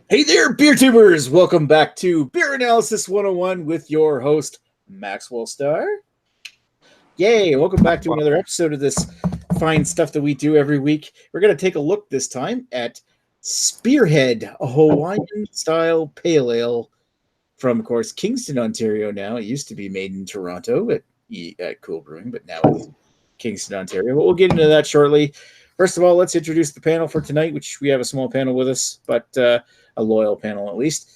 Hey there, beer tubers! Welcome back to Beer Analysis 101 with your host, Maxwell Starr. Yay, welcome back to another episode of this fine stuff that we do every week. We're going to take a look this time at Spearhead, a Hawaiian-style pale ale from, of course, Kingston, Ontario now. It used to be made in Toronto at Cool Brewing, but now it's Kingston, Ontario. But we'll get into that shortly. First of all, let's introduce the panel for tonight, which we have a small panel with us, but a loyal panel at least.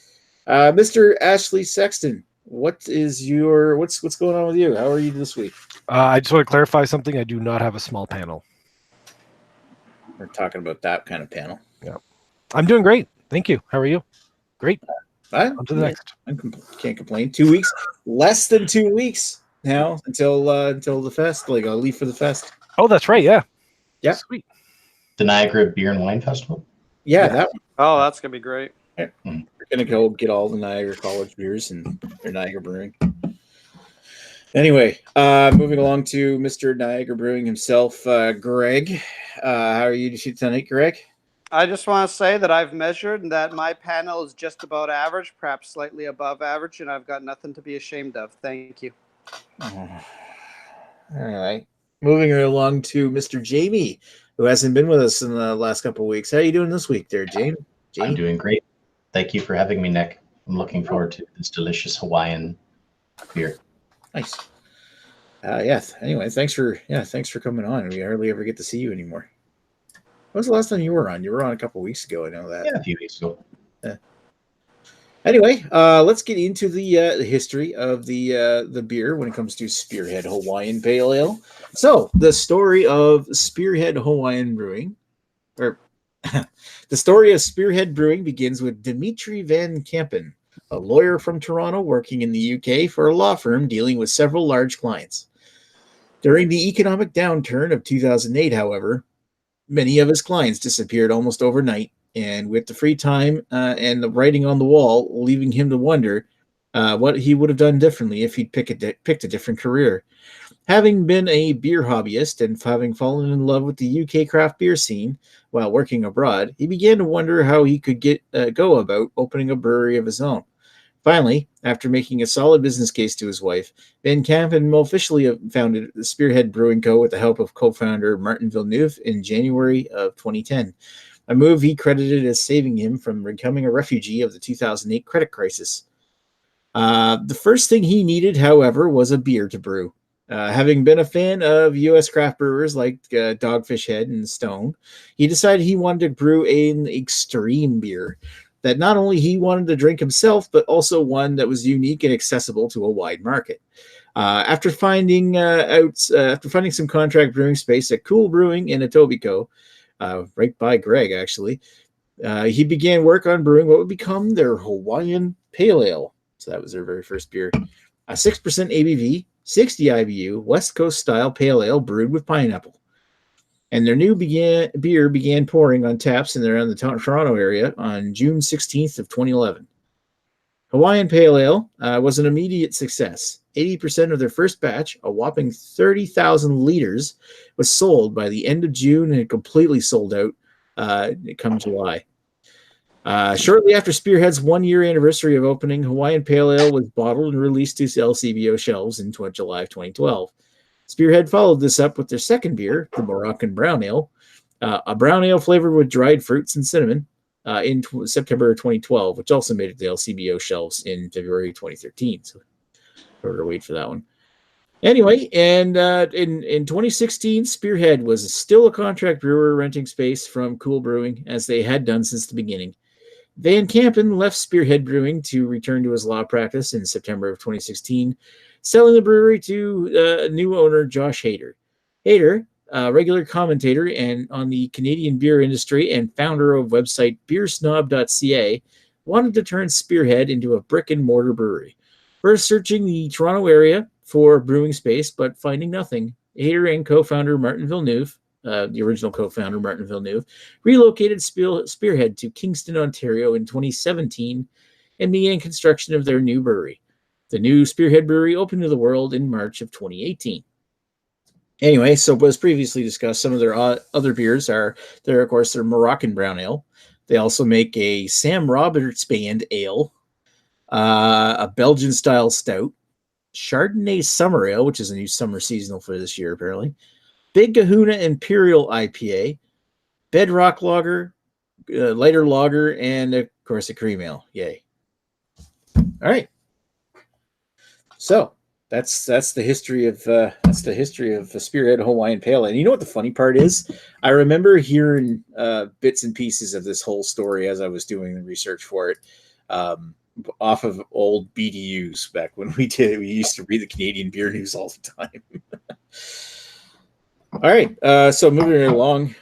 Mr. Ashley Sexton, what's going on with you? How are you this week? I just want to clarify something. I do not have a small panel. We're talking about that kind of panel. Yeah, I'm doing great. Thank you. How are you? Great. On to the next. Can't complain. 2 weeks, less than 2 weeks now until the fest. Like I'll leave for the fest. Oh, that's right. Yeah. Sweet. The Niagara Beer and Wine Festival? Yeah, that one. Oh, that's going to be great. Yeah. We're going to go get all the Niagara College beers and their Niagara Brewing. Anyway, moving along to Mr. Niagara Brewing himself, Greg. How are you tonight, Greg? I just want to say that I've measured and that my panel is just about average, perhaps slightly above average, and I've got nothing to be ashamed of. Thank you. All right. Moving along to Mr. Jamie, who hasn't been with us in the last couple of weeks. How are you doing this week there, Jamie? I'm doing great. Thank you for having me, Nick. I'm looking forward to this delicious Hawaiian beer. Nice. Anyway, thanks for coming on. We hardly ever get to see you anymore. When was the last time you were on? You were on a couple of weeks ago. I know that. Yeah, a few weeks ago. Anyway, let's get into the history of the beer when it comes to Spearhead Hawaiian Pale Ale. So, the story of Spearhead Hawaiian Brewing, or the story of Spearhead Brewing begins with Dimitri Van Kampen, a lawyer from Toronto working in the UK for a law firm dealing with several large clients. During the economic downturn of 2008, however, many of his clients disappeared almost overnight, and with the free time and the writing on the wall, leaving him to wonder what he would have done differently if he'd picked a different career. Having been a beer hobbyist and having fallen in love with the UK craft beer scene while working abroad, he began to wonder how he could go about opening a brewery of his own. Finally, after making a solid business case to his wife, Van Kampen officially founded the Spearhead Brewing Co. with the help of co-founder Martin Villeneuve in January of 2010, a move he credited as saving him from becoming a refugee of the 2008 credit crisis. The first thing he needed, however, was a beer to brew. Having been a fan of U.S. craft brewers like Dogfish Head and Stone, he decided he wanted to brew an extreme beer that not only he wanted to drink himself, but also one that was unique and accessible to a wide market. After finding some contract brewing space at Cool Brewing in Etobicoke, right by Greg actually, he began work on brewing what would become their Hawaiian Pale Ale. So that was their very first beer. A 6% ABV, 60 IBU, West Coast style pale ale brewed with pineapple. And their new beer began pouring on taps in and around the Toronto area on June 16th of 2011. Hawaiian Pale Ale was an immediate success. 80% of their first batch, a whopping 30,000 liters, was sold by the end of June and completely sold out come July. Shortly after Spearhead's 1-year anniversary of opening, Hawaiian Pale Ale was bottled and released to LCBO shelves in July of 2012. Spearhead followed this up with their second beer, the Moroccan Brown Ale, a brown ale flavored with dried fruits and cinnamon in September 2012, which also made it to the LCBO shelves in February 2013. So we're to wait for that one. Anyway, and in 2016, Spearhead was still a contract brewer renting space from Cool Brewing, as they had done since the beginning. Van Kampen left Spearhead Brewing to return to his law practice in September of 2016, selling the brewery to new owner Josh Hader. Hader, a regular commentator and on the Canadian beer industry and founder of website beersnob.ca, wanted to turn Spearhead into a brick-and-mortar brewery. First searching the Toronto area for brewing space, but finding nothing, Hader and co-founder Martin Villeneuve, the original co-founder Martin Villeneuve, relocated Spearhead to Kingston, Ontario in 2017 and began construction of their new brewery. The new Spearhead Brewery opened to the world in March of 2018. Anyway, so as previously discussed, some of their other beers are, of course, their Moroccan Brown Ale, They also make a Sam Roberts Band Ale, a Belgian style stout, Chardonnay Summer Ale, which is a new summer seasonal for this year, apparently, Big Kahuna Imperial IPA, Bedrock Lager, lighter lager, and of course a cream ale. Yay! All right, so that's the history of the Spearhead Hawaiian Pale Ale. And you know what the funny part is? I remember hearing bits and pieces of this whole story as I was doing the research for it. Off of old BDUs back when we used to read the Canadian beer news all the time. All right, so moving along,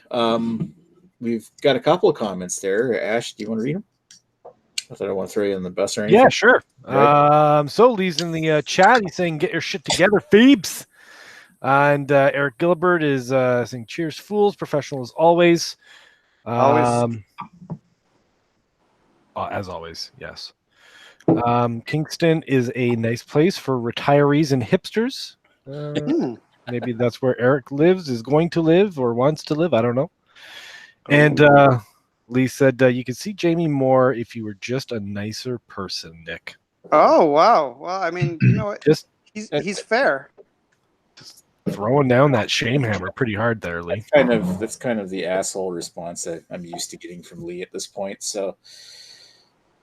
we've got a couple of comments there. Ash, do you want to read them? I thought I want to throw you on the bus or anything. Yeah, sure. Right. So Lee's in the chat. He's saying, "Get your shit together, Phoebes." And Eric Gilbert is saying, "Cheers, fools! Professional as always." Always. As always, yes. Kingston is a nice place for retirees and hipsters. Maybe that's where Eric lives, is going to live, or wants to live. I don't know. And Lee said, you could see Jamie more if you were just a nicer person, Nick. Oh, wow. Well, I mean, you know what? He's fair. Just throwing down that shame hammer pretty hard there, Lee. That's kind of the asshole response that I'm used to getting from Lee at this point. So,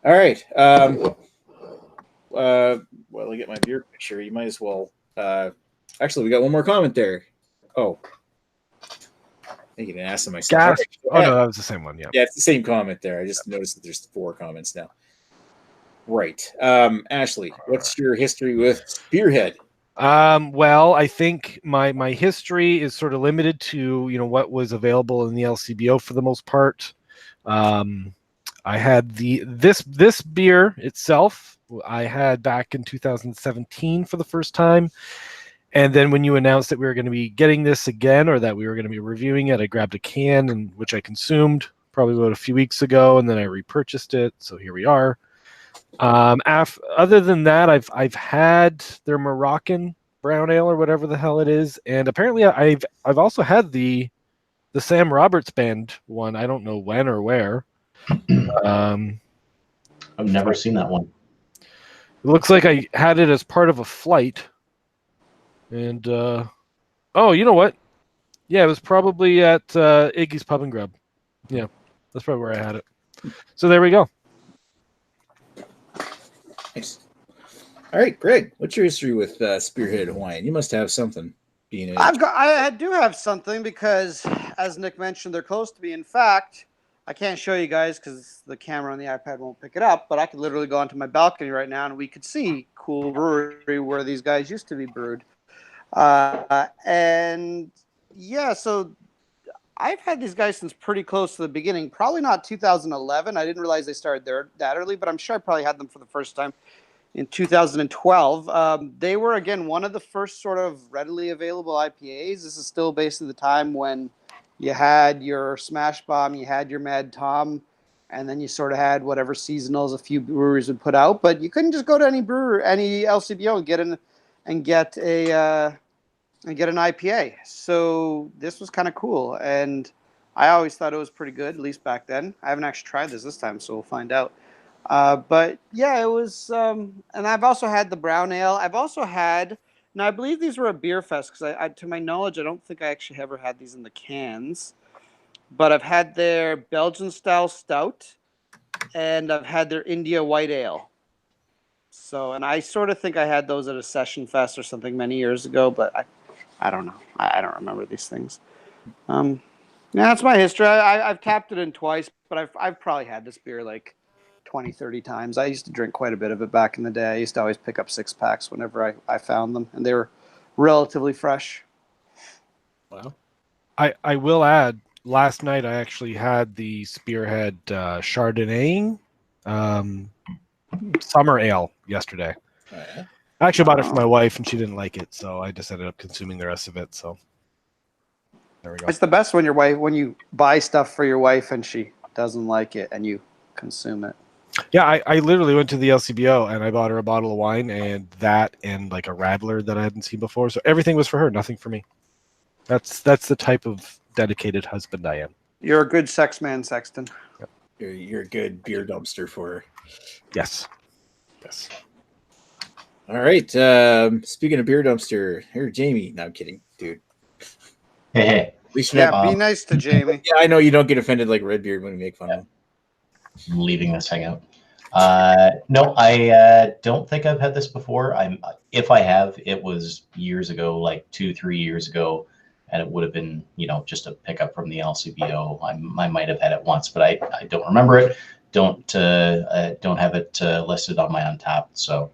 all right. While I get my beer picture, you might as well. Actually, we got one more comment there. Oh, I can ask them myself. Gasp. Right. Oh, no, that was the same one. Yeah. Yeah, it's the same comment there. I just noticed that there's 4 comments now. Right. Ashley, what's your history with Spearhead? Well, I think my history is sort of limited to, what was available in the LCBO for the most part. I had this beer itself I had back in 2017 for the first time. And then when you announced that we were going to be getting this again, or that we were going to be reviewing it, I grabbed a can, and which I consumed probably about a few weeks ago, and then I repurchased it. So here we are. Other than that, I've had their Moroccan brown ale or whatever the hell it is, and apparently I've also had the Sam Roberts Band one. I don't know when or where. I've never seen that one. It looks like I had it as part of a flight. And oh, you know what? Yeah, it was probably at Iggy's Pub and Grub. Yeah, that's probably where I had it. So there we go. Nice. All right, Greg, what's your history with Spearhead Hawaiian? You must have something. I do have something because, as Nick mentioned, they're close to me. In fact, I can't show you guys because the camera on the iPad won't pick it up, but I could literally go onto my balcony right now and we could see Cool Brewery where these guys used to be brewed. And yeah, so I've had these guys since pretty close to the beginning. Probably not 2011. I didn't realize they started there that early, but I'm sure I probably had them for the first time in 2012. They were, again, one of the first sort of readily available IPAs. This is still basically the time when you had your Smash Bomb, you had your Mad Tom, and then you sort of had whatever seasonals a few breweries would put out. But you couldn't just go to any brewer, any LCBO and get an IPA. So this was kind of cool, and I always thought it was pretty good, at least back then. I haven't actually tried this time, so we'll find out. But yeah, it was, and I've also had the brown ale. I've also had, now I believe these were a beer fest, because I to my knowledge, I don't think I actually ever had these in the cans, but I've had their Belgian style stout, and I've had their India white ale. So, and I sort of think I had those at a session fest or something many years ago, but I don't know. I don't remember these things. Yeah, that's my history. I've tapped it in twice, but I've probably had this beer like 20, 30 times. I used to drink quite a bit of it back in the day. I used to always pick up 6-packs whenever I found them, and they were relatively fresh. Wow. I will add, last night I actually had the Spearhead Chardonnay summer ale yesterday. Oh, yeah? I actually bought it for my wife, and she didn't like it, so I just ended up consuming the rest of it. So there we go. It's the best when when you buy stuff for your wife and she doesn't like it and you consume it. Yeah, I literally went to the LCBO and I bought her a bottle of wine and like a Radler that I hadn't seen before. So everything was for her, nothing for me. That's the type of dedicated husband I am. You're a good sex man, Sexton. Yep. You're a good beer dumpster for her. Yes. Yes. All right. Speaking of beer dumpster, here, Jamie. No, I'm kidding, dude. Hey, At least Yeah, Um, be nice to Jamie. yeah, I know you don't get offended like Redbeard when we make fun of him. I'm leaving this hangout. No, I don't think I've had this before. If I have, it was years ago, like 2-3 years ago, and it would have been, just a pickup from the LCBO. I might have had it once, but I don't remember it. Don't have it listed on my Untapped, so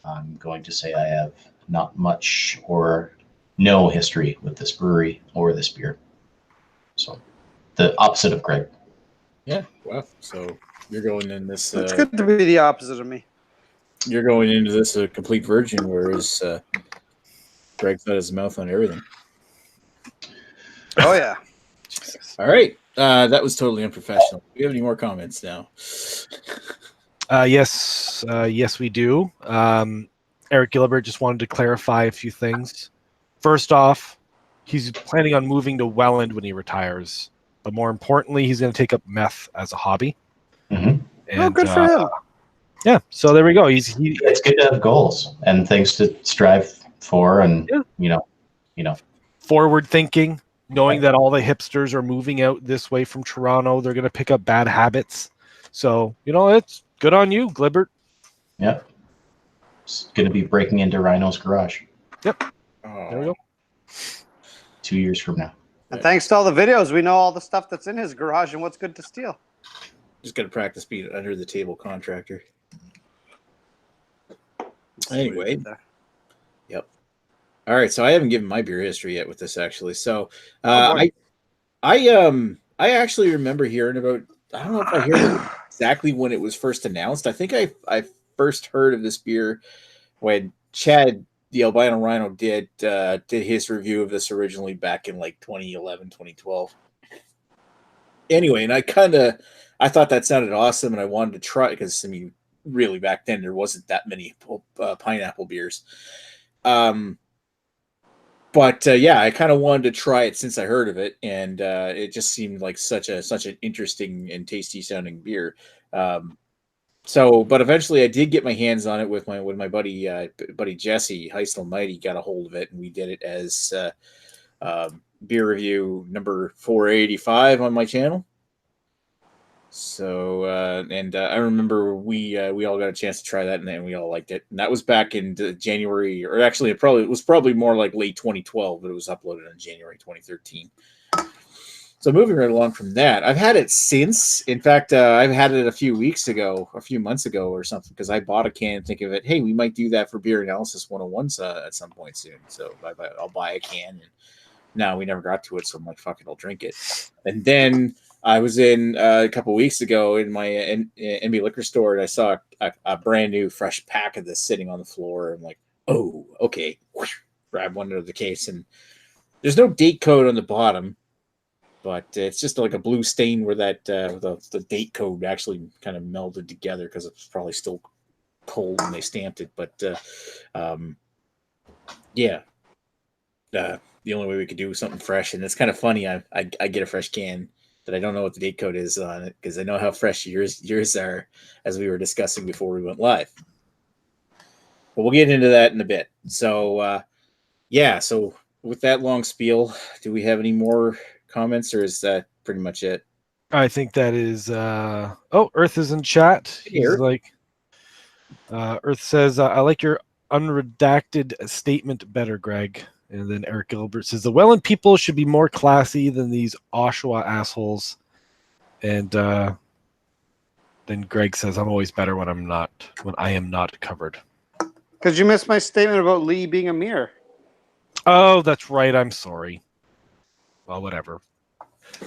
I'm going to say I have not much or no history with this brewery or this beer. So the opposite of Greg. Yeah. Wow. So you're going in this. It's good to be the opposite of me. You're going into this a complete virgin, whereas Greg's got his mouth on everything. Oh yeah. All right. That was totally unprofessional. Do you have any more comments now? Yes, we do. Eric Gilbert just wanted to clarify a few things. First off, he's planning on moving to Welland when he retires, but more importantly, he's going to take up meth as a hobby. Mm-hmm. And good for him. Yeah, so there we go. It's good to have goals and things to strive for, and forward thinking, knowing that all the hipsters are moving out this way from Toronto. They're going to pick up bad habits. So, it's good on you, Glibert. Yeah. It's going to be breaking into Rhino's garage. Yep. Oh, There we go. 2 years from now. And thanks to all the videos, we know all the stuff that's in his garage and what's good to steal. just got to practice being under the table contractor. Anyway. Yep. All right. So I haven't given my beer history yet with this actually. So I actually remember hearing about. I don't know if I heard exactly when it was first announced. I think I first heard of this beer when Chad, the albino rhino, did his review of this originally back in like 2011, 2012. Anyway, and I thought that sounded awesome, and I wanted to try it because really back then there wasn't that many pineapple beers. But yeah, I kind of wanted to try it since I heard of it, and it just seemed like such an interesting and tasty sounding beer. But eventually I did get my hands on it with my buddy Jesse Heistel Mighty got a hold of it, and we did it as beer review number 485 on my channel. So I remember we all got a chance to try that, and then we all liked it. And that was back in January, or actually it was probably more like late 2012, but it was uploaded in January 2013. So moving right along from that, I've had it since. In fact, I've had it a few months ago or something, because I bought a can thinking of it. Hey, we might do that for Beer Analysis 101 at some point soon. So I'll buy a can. And now we never got to it, so I'm like, fuck it, I'll drink it. And then I was in a couple weeks ago in my NB liquor store, and I saw a brand new fresh pack of this sitting on the floor. I'm like, oh, okay. Grab one out of the case, and there's no date code on the bottom, but it's just like a blue stain where that the date code actually kind of melded together because it's probably still cold when they stamped it. But yeah, the only way we could do something fresh, and it's kind of funny. I get a fresh can that I don't know what the date code is on it, because I know how fresh yours are, as we were discussing before we went live. But we'll get into that in a bit. So yeah, so with that long spiel, do we have any more comments, or is that pretty much it? I think that is Earth is in chat. He's Here. like Earth says, I like your unredacted statement better, Greg. And then Eric Gilbert says the Welland people should be more classy than these Oshawa assholes. And then Greg says, I'm always better when I am not covered. Because you missed my statement about Lee being a mirror. Oh, that's right. I'm sorry. Well, whatever.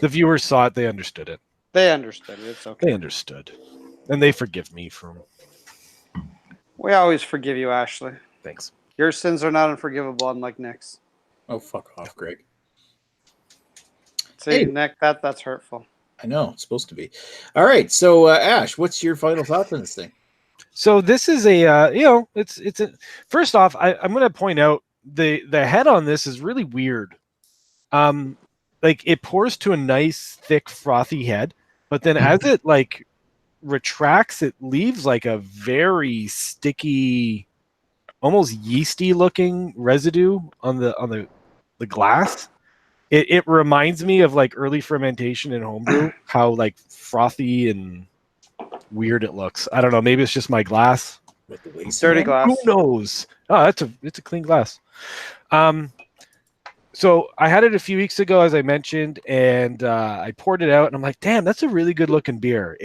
The viewers saw it. They understood it. They understood it. It's okay. They understood. And they forgive me for... We always forgive you, Ashley. Thanks. Your sins are not unforgivable, unlike Nick's. Oh, fuck off, Greg. See, Hey. Nick, that's hurtful. I know, it's supposed to be. All right, so Ash, what's your final thoughts on this thing? So this is a it's a first off, I'm going to point out the head on this is really weird. Like it pours to a nice thick frothy head, but then as it like retracts, it leaves like a very sticky, almost yeasty looking residue on the glass. It reminds me of like early fermentation in homebrew, how like frothy and weird it looks. I don't know, maybe it's just my glass. With the waste Dirty man? glass. Who knows? Oh, it's a clean glass. So I had it a few weeks ago, as I mentioned, and I poured it out, and I'm like, damn, that's a really good looking beer.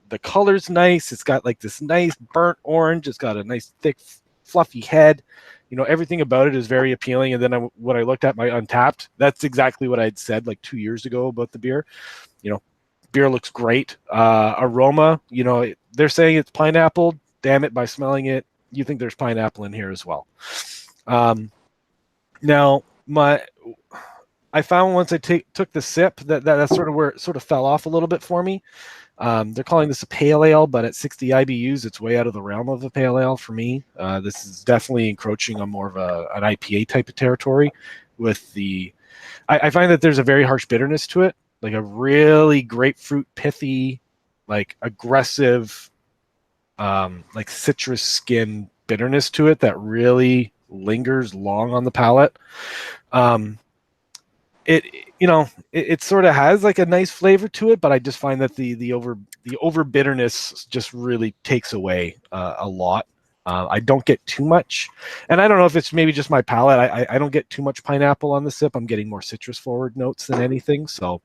The color's nice. It's got like this nice burnt orange. It's got a nice thick, fluffy head. You know, everything about it is very appealing. And then when I looked at my Untapped, that's exactly what I'd said like 2 years ago about the beer. You know, beer looks great. Aroma, you know, they're saying it's pineapple. Damn it, by smelling it, you think there's pineapple in here as well. Now, I found once I took the sip that's sort of where it sort of fell off a little bit for me. They're calling this a pale ale, but at 60 IBUs, it's way out of the realm of a pale ale for me. This is definitely encroaching on more of an IPA type of territory. I find that there's a very harsh bitterness to it, like a really grapefruit pithy, like aggressive, like citrus skin bitterness to it that really lingers long on the palate. It sort of has like a nice flavor to it, but I just find that the over bitterness just really takes away a lot. I don't get too much, and I don't know if it's maybe just my palate. I don't get too much pineapple on the sip. I'm getting more citrus forward notes than anything. So,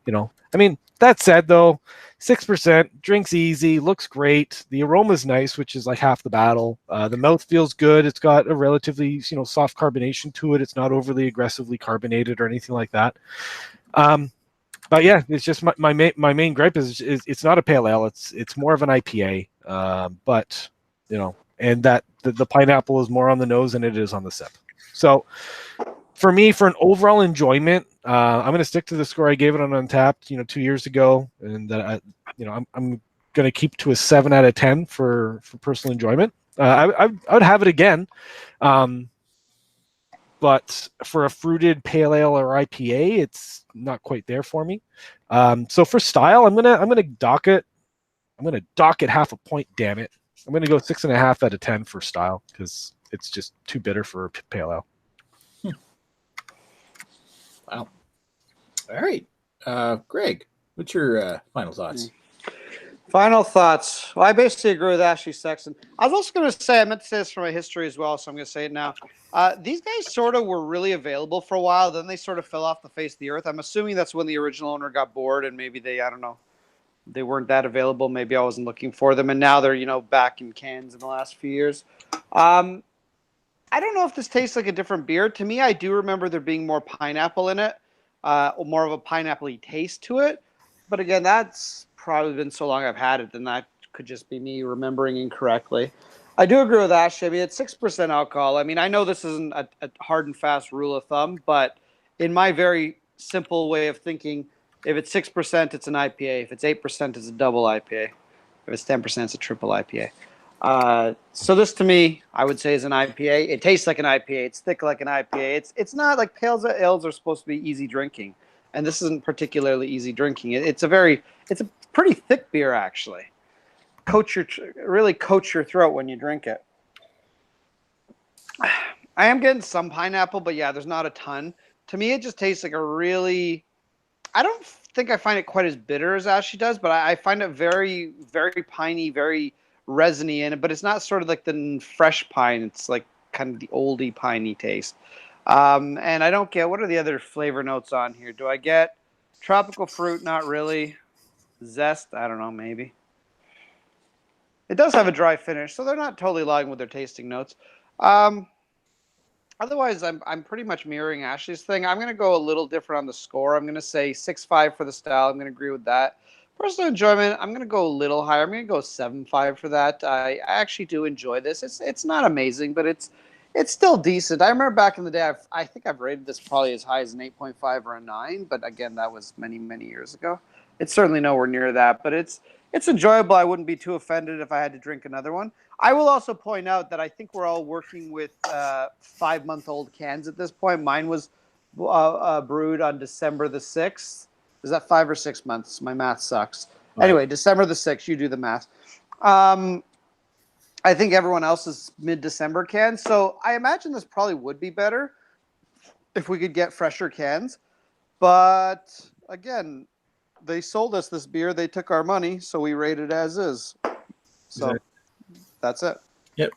I mean, that said though, 6%, drinks easy, looks great. The aroma's nice, which is like half the battle. The mouth feels good. It's got a relatively, soft carbonation to it. It's not overly aggressively carbonated or anything like that. But yeah, it's just my main gripe is it's not a pale ale. It's more of an IPA. But and that the pineapple is more on the nose than it is on the sip. So for me, for an overall enjoyment, I'm going to stick to the score I gave it on Untapped, 2 years ago, and that I'm going to keep to a 7 out of 10 for personal enjoyment. I would have it again, but for a fruited pale ale or IPA, it's not quite there for me. So for style, I'm gonna dock it. I'm gonna dock it half a point. Damn it! I'm going to go 6.5 out of 10 for style because it's just too bitter for a pale ale. Wow. All right. Greg, what's your final thoughts? Final thoughts. Well, I basically agree with Ashley Sexton. I was also going to say, I meant to say this for my history as well, so I'm going to say it now. These guys sort of were really available for a while. Then they sort of fell off the face of the earth. I'm assuming that's when the original owner got bored and maybe I don't know, they weren't that available. Maybe I wasn't looking for them. And now they're, back in cans in the last few years. I don't know if this tastes like a different beer. To me, I do remember there being more pineapple in it, or more of a pineapple-y taste to it. But again, that's probably been so long I've had it, then that could just be me remembering incorrectly. I do agree with Ashley. I mean, it's 6% alcohol. I mean, I know this isn't a hard and fast rule of thumb, but in my very simple way of thinking, if it's 6%, it's an IPA. If it's 8%, it's a double IPA. If it's 10%, it's a triple IPA. So this to me, I would say is an IPA. It tastes like an IPA. It's thick like an IPA. It's not like pales ales are supposed to be easy drinking, and this isn't particularly easy drinking. It's a pretty thick beer actually. Really coats your throat when you drink it. I am getting some pineapple, but yeah, there's not a ton. To me, it just tastes like a really. I don't think I find it quite as bitter as Ashley does, but I find it very, very piney, very resiny in it. But it's not sort of like the fresh pine. It's like kind of the oldie piney taste. And I don't get, what are the other flavor notes on here? Do I get tropical fruit? Not really. Zest? I don't know, maybe. It does have a dry finish, so they're not totally lying with their tasting notes. Otherwise, I'm pretty much mirroring Ashley's thing. I'm going to go a little different on the score. I'm going to say 6.5 for the style. I'm going to agree with that. Personal enjoyment, I'm going to go a little higher. I'm going to go 7.5 for that. I actually do enjoy this. It's not amazing, but it's still decent. I remember back in the day, I think I've rated this probably as high as an 8.5 or a 9, but again, that was many, many years ago. It's certainly nowhere near that, but it's enjoyable. I wouldn't be too offended if I had to drink another one. I will also point out that I think we're all working with 5-month-old cans at this point. Mine was brewed on December the 6th. Is that 5 or 6 months? My math sucks. Anyway, December the 6th, you do the math. I think everyone else is mid-December cans, so I imagine this probably would be better if we could get fresher cans. But again, they sold us this beer, they took our money, so we rate it as is. So that's it. Yep.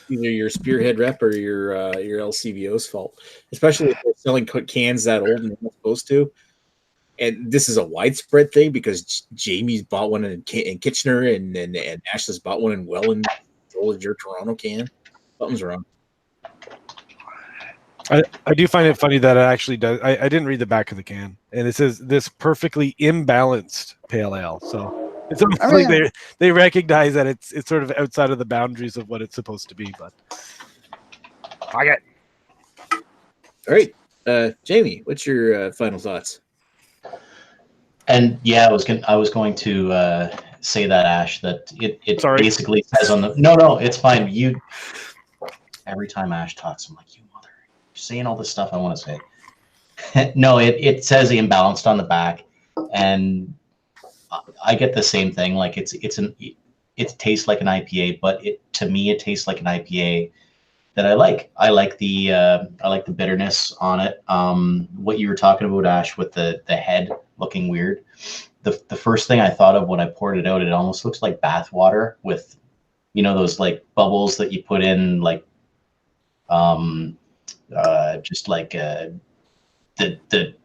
Either your Spearhead rep or your LCBO's fault, especially if they're selling cans that old and they're not supposed to. And this is a widespread thing because Jamie's bought one in Kitchener and Ashley's bought one in Welland. Sold your Toronto can. Something's wrong. I do find it funny that it actually does. I didn't read the back of the can, and it says this perfectly imbalanced pale ale. So it's almost like they recognize that it's sort of outside of the boundaries of what it's supposed to be. But fuck it. All right, Jamie, what's your final thoughts? And yeah, I was going to say that, Ash, that it basically says on the no, it's fine. You every time Ash talks, I'm like, you mother, you're saying all this stuff I want to say. No, it says imbalanced on the back, and I get the same thing. Like it tastes like an IPA, but to me it tastes like an IPA that I like. I like the bitterness on it. What you were talking about, Ash, with the head looking weird. The first thing I thought of when I poured it out, it almost looks like bath water with, those like bubbles that you put in, like, just like the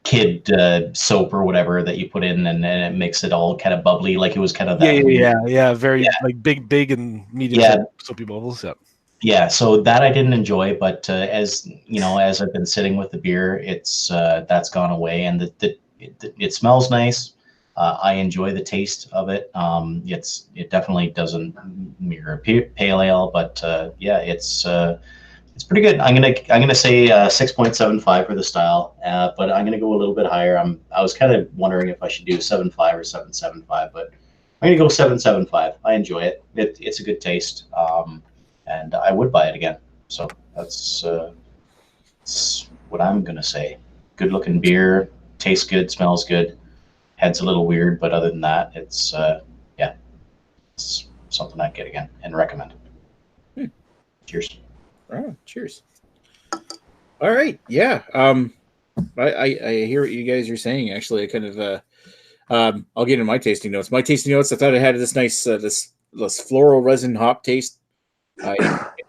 kid soap or whatever that you put in, and it makes it all kind of bubbly, like it was kind of that. Very like big and medium soapy bubbles. Yeah, so that I didn't enjoy, but as I've been sitting with the beer, it's that's gone away, and it smells nice. I enjoy the taste of it. It definitely doesn't mirror a pale ale, but it's pretty good. I'm gonna say 6.75 for the style, but I'm gonna go a little bit higher. I was kind of wondering if I should do 7.5 or 7.75, but I'm gonna go 7.75. I enjoy it. It's a good taste. And I would buy it again. So that's what I'm gonna say. Good looking beer, tastes good, smells good. Head's a little weird, but other than that, it's something I'd get again and recommend. Cheers. Oh, cheers. All right, yeah. I hear what you guys are saying. Actually, I kind of I'll get into my tasting notes. My tasting notes, I thought it had this nice this floral resin hop taste.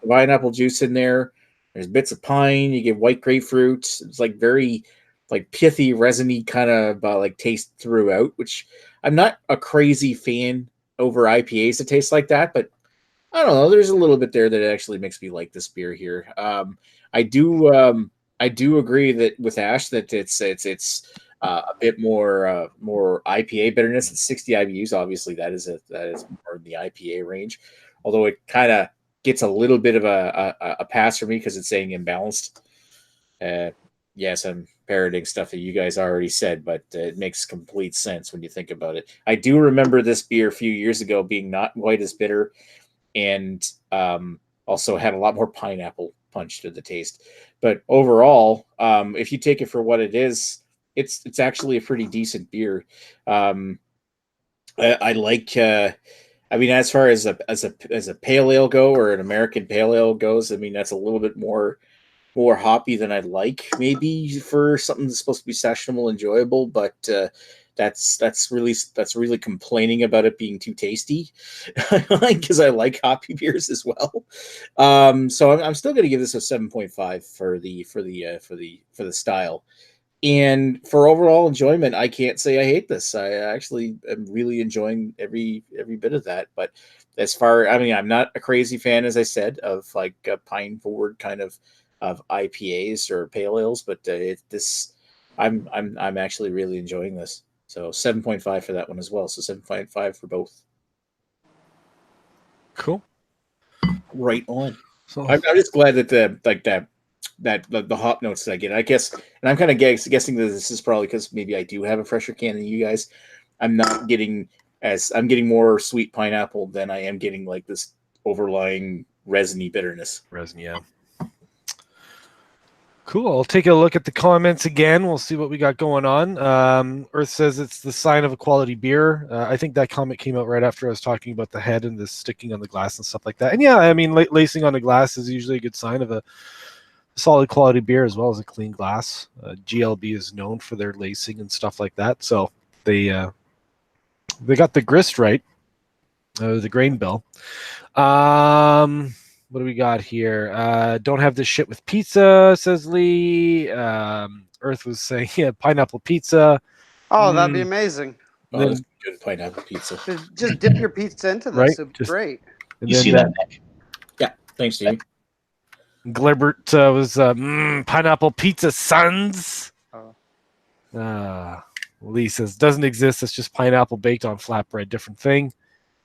Pineapple juice in there. There's bits of pine. You get white grapefruit. It's like very like pithy, resiny kind of like taste throughout, which I'm not a crazy fan over IPAs that taste like that, but I don't know. There's a little bit there that actually makes me like this beer here. I do agree that with Ash that it's a bit more IPA bitterness. It's 60 IBUs. Obviously, that is more in the IPA range. Although it kind of gets a little bit of a pass for me because it's saying imbalanced. Yes, I'm parroting stuff that you guys already said, but it makes complete sense when you think about it. I do remember this beer a few years ago being not quite as bitter, and also had a lot more pineapple punch to the taste. But overall, if you take it for what it is, it's actually a pretty decent beer. I like. I mean, as far as a pale ale go, or an American pale ale goes, I mean that's a little bit more hoppy than I'd like, maybe for something that's supposed to be sessionable, enjoyable. But that's really complaining about it being too tasty, because I like hoppy beers as well. So I'm still going to give this a 7.5 for the style. And for overall enjoyment, I can't say I hate this. I actually am really enjoying every bit of that. But I'm not a crazy fan, as I said, of like a pine forward kind of IPAs or pale ales. But I'm actually really enjoying this. So 7.5 for that one as well. So 7.5 for both. Cool. Right on. So I'm just glad that the hop notes that I get, I guess, and I'm kind of guessing that this is probably because maybe I do have a fresher can than you guys. I'm getting more sweet pineapple than I am getting like this overlying resiny bitterness. Resin, yeah. Cool. I'll take a look at the comments again. We'll see what we got going on. Earth says it's the sign of a quality beer. I think that comment came out right after I was talking about the head and the sticking on the glass and stuff like that. And yeah, I mean, lacing on the glass is usually a good sign of a solid quality beer as well as a clean glass. GLB is known for their lacing and stuff like that. So they got the grist right, the grain bill. What do we got here? Don't have this shit with pizza, says Lee. Earth was saying, yeah, pineapple pizza. Oh, that'd be amazing. Oh, Then- that's good pineapple pizza. Just dip your pizza into this. Right, It'd be just- great. And You then see that, Nick? Yeah, thanks, Jamie. Glibert was pineapple pizza, sons. Oh. Lee says doesn't exist. It's just pineapple baked on flatbread, different thing.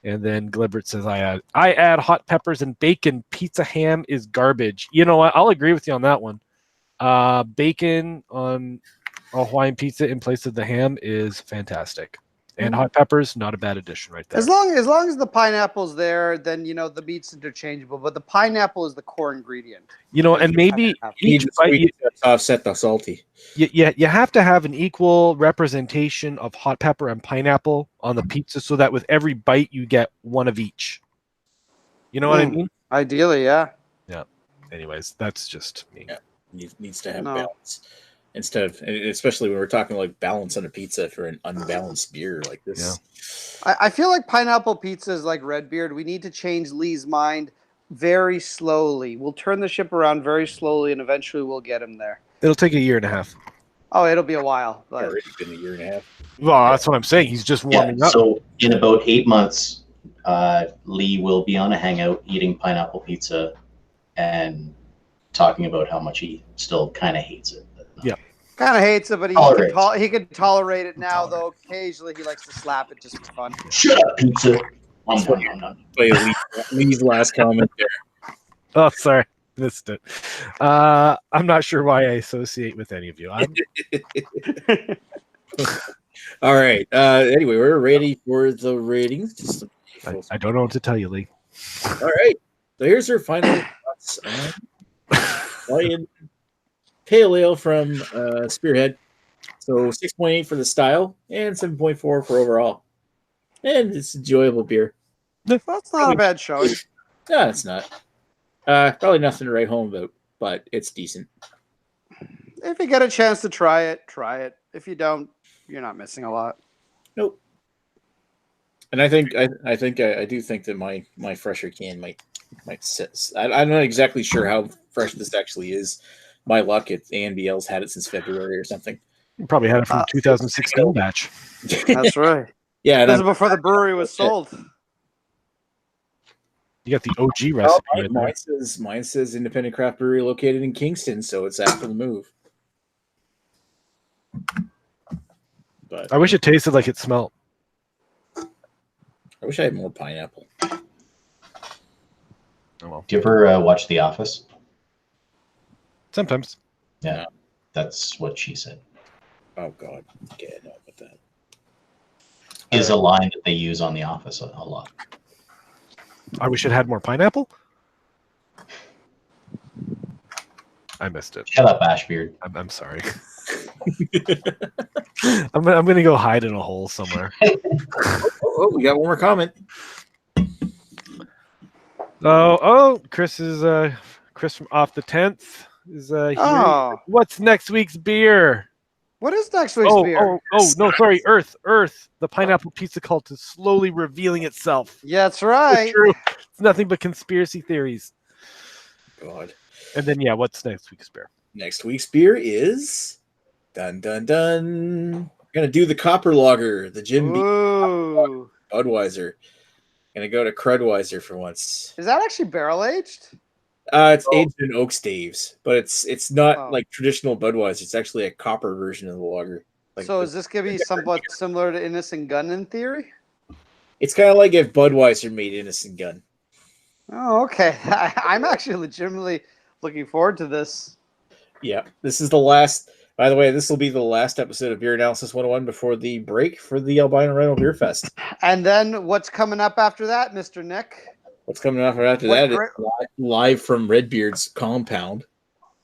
And then Glibert says I add hot peppers and bacon. Pizza ham is garbage. You know what? I'll agree with you on that one. Bacon on a Hawaiian pizza in place of the ham is fantastic. And hot peppers, not a bad addition right there. As long as the pineapple's there, then the meat's interchangeable. But the pineapple is the core ingredient. And maybe You need each the bite, sweet to offset the salty. you have to have an equal representation of hot pepper and pineapple on the pizza so that with every bite you get one of each. You know what I mean? Ideally, yeah. Anyways, that's just me. Yeah. Needs to have No. balance. Instead of, especially when we're talking like balance on a pizza for an unbalanced beer like this. I feel like pineapple pizza is like Redbeard. We need to change Lee's mind very slowly. We'll turn the ship around very slowly, and eventually we'll get him there. It'll take a year and a half. Oh, it'll be a while. It's But already been a year and a half. Well, that's what I'm saying. He's just warming up. So in about 8 months, Lee will be on a hangout eating pineapple pizza and talking about how much he still kind of hates it. kind of hates it, but he can tolerate it now. Though occasionally he likes to slap it just for fun. Shut up, pizza. Wait, Lee's last comment there. Oh, sorry. Missed it. I'm not sure why I associate with any of you. All right. Anyway, we're ready for the ratings. I don't know what to tell you, Lee. All right. So here's our final thoughts on Hawaiian Pale Ale from Spearhead. So 6.8 for the style and 7.4 for overall. And it's enjoyable beer. That's not a bad show. No, it's not. Probably nothing to write home about, but it's decent. If you get a chance to try it, try it. If you don't, you're not missing a lot. Nope. And I do think that my fresher can might sit. I'm not exactly sure how fresh this actually is. My luck, ANBL's had it since February or something. You probably had it from 2016 batch. That's right. Yeah, This is before the brewery was sold. You got the OG recipe. Mine says independent craft brewery located in Kingston, so it's after the move. But I wish it tasted like it smelled. I wish I had more pineapple. Oh, well. Do you ever watch The Office? Sometimes. Yeah, that's what she said. Oh God, yeah, no, with that Is a line that they use on The Office a lot. I wish it had more pineapple. I missed it. Shut up, Ashbeard. I'm sorry. I'm going to go hide in a hole somewhere. Oh, we got one more comment. Chris is Chris from Off the 10th is here. Oh, What's next week's beer? what is next week's beer? No, sorry, Earth. The pineapple pizza cult is slowly revealing itself. Yeah, that's right. It's true. It's nothing but conspiracy theories. God. And then what's next week's beer? Next week's beer is dun dun dun. We're gonna do the Copper Lager, the Jim Beam Ooh. Budweiser. Gonna go to Crudweiser for once. Is that actually barrel aged? It's aged in oak staves, but it's not Oh. like traditional Budweiser. It's actually a copper version of the lager. Like So is this going to be somewhat similar to Innocent Gun in theory? it's kind of like if Budweiser made Innocent Gun. Oh, okay. I'm actually legitimately looking forward to this. Yeah, this is the last. By the way, this will be the last episode of Beer Analysis 101 before the break for the Albino Rhino Beer Fest. And then what's coming up after that, Mr. Nick? What's coming up after that is live from Redbeard's compound.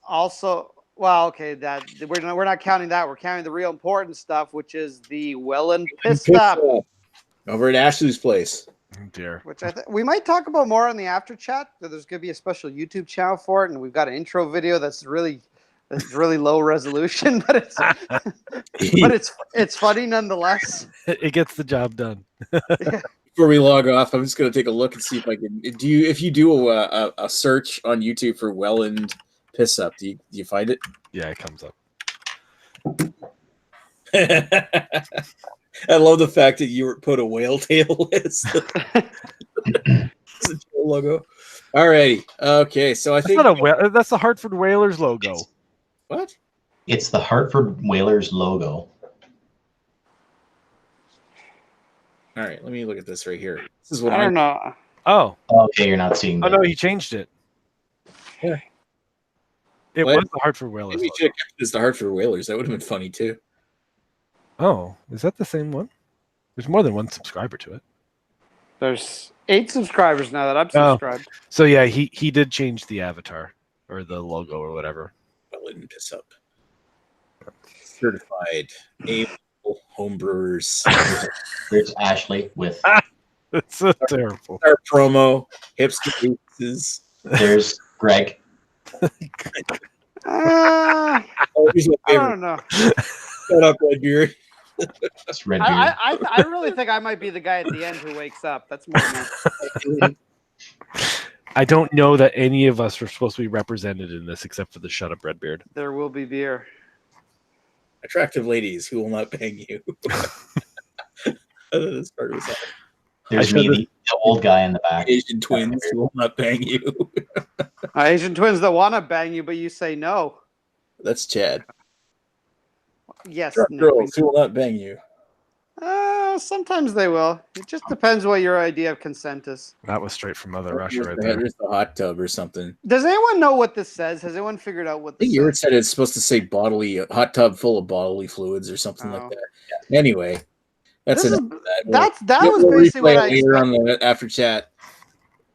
Also, Well, okay, that we're not counting that. We're counting the real important stuff, which is the Welland piss stop, over at Ashley's place. Oh, dear. which we might talk about more on the after chat. There's going to be a special YouTube channel for it, and we've got an intro video that's really low resolution, but it's funny nonetheless. It gets the job done. Before we log off, I'm just going to take a look and see if I can if you do a search on YouTube for Welland piss up, do you find it? Yeah, it comes up. I love the fact that you put a whale tail as the logo. Alrighty. Okay, so I think That's the Hartford Whalers logo. what? It's the Hartford Whalers logo. All right, let me look at this right here. This is what I don't know. Oh. Okay, you're not seeing. Oh no, he changed it. Yeah. It What? was the Hartford Whalers. Maybe you should have kept this the Hartford Whalers. That would have been funny too. Oh, is that the same one? There's more than one subscriber to it. There's 8 subscribers now that I'm subscribed. So yeah, he did change the avatar or the logo or whatever. Welland piss up. Certified able homebrewers. There's Ashley with. It's so terrible. Our promo hipster pieces. There's Greg. I Always my favorite. don't know. Shut up, Redbeard. It's Red Beard. I really think I might be the guy at the end who wakes up. That's more me. I don't know that any of us are supposed to be represented in this except for the Shut Up Redbeard. There will be beer. Attractive ladies who will not bang you. This part was There's me, the old guy in the back. Asian twins who will not bang you. Asian twins that want to bang you, but you say no. That's Chad. Yes. Girls who will not bang you. Sometimes they will. It just depends what your idea of consent is. That was straight from Mother Russia right there. There's the hot tub or something. Does anyone know what this says? Has anyone figured out what I this think you says? said it's supposed to say bodily hot tub full of bodily fluids or something like that. Yeah. Anyway, that's This is- enough of that. That was We'll basically what replay I it later expected. on the after chat.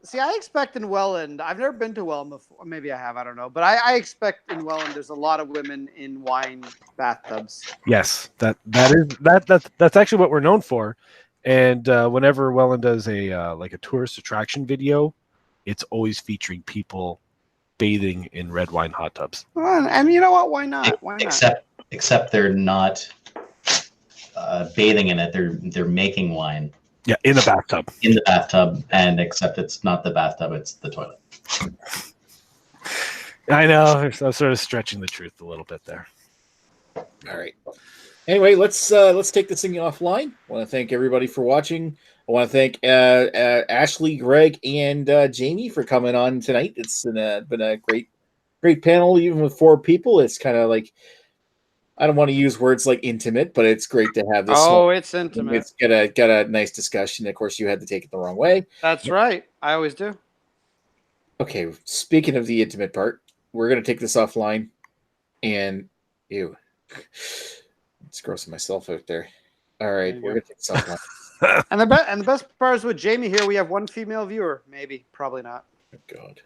See, I expect in Welland, I've never been to Welland before. Maybe I have, I don't know. But I expect in Welland there's a lot of women in wine bathtubs. Yes, that's actually what we're known for. And whenever Welland does a tourist attraction video, it's always featuring people bathing in red wine hot tubs. Well, and you know what? Why not? Why not? Except they're not bathing in it. They're making wine. Yeah, in the bathtub. In the bathtub, and except it's not the bathtub, it's the toilet. I know. I'm sort of stretching the truth a little bit there. All right. Anyway, let's take this thing offline. I want to thank everybody for watching. I want to thank Ashley, Greg, and Jamie for coming on tonight. It's been a great panel, even with 4 people. It's kind of like, I don't want to use words like intimate, but it's great to have this. Oh, it's intimate. It's got a nice discussion. Of course, you had to take it the wrong way. That's right. I always do. Okay, speaking of the intimate part, we're going to take this offline. And, ew. It's grossing myself out there. All right, we're going to take this offline. And the best part is with Jamie here, we have 1 female viewer. Maybe. Probably not. Oh, God.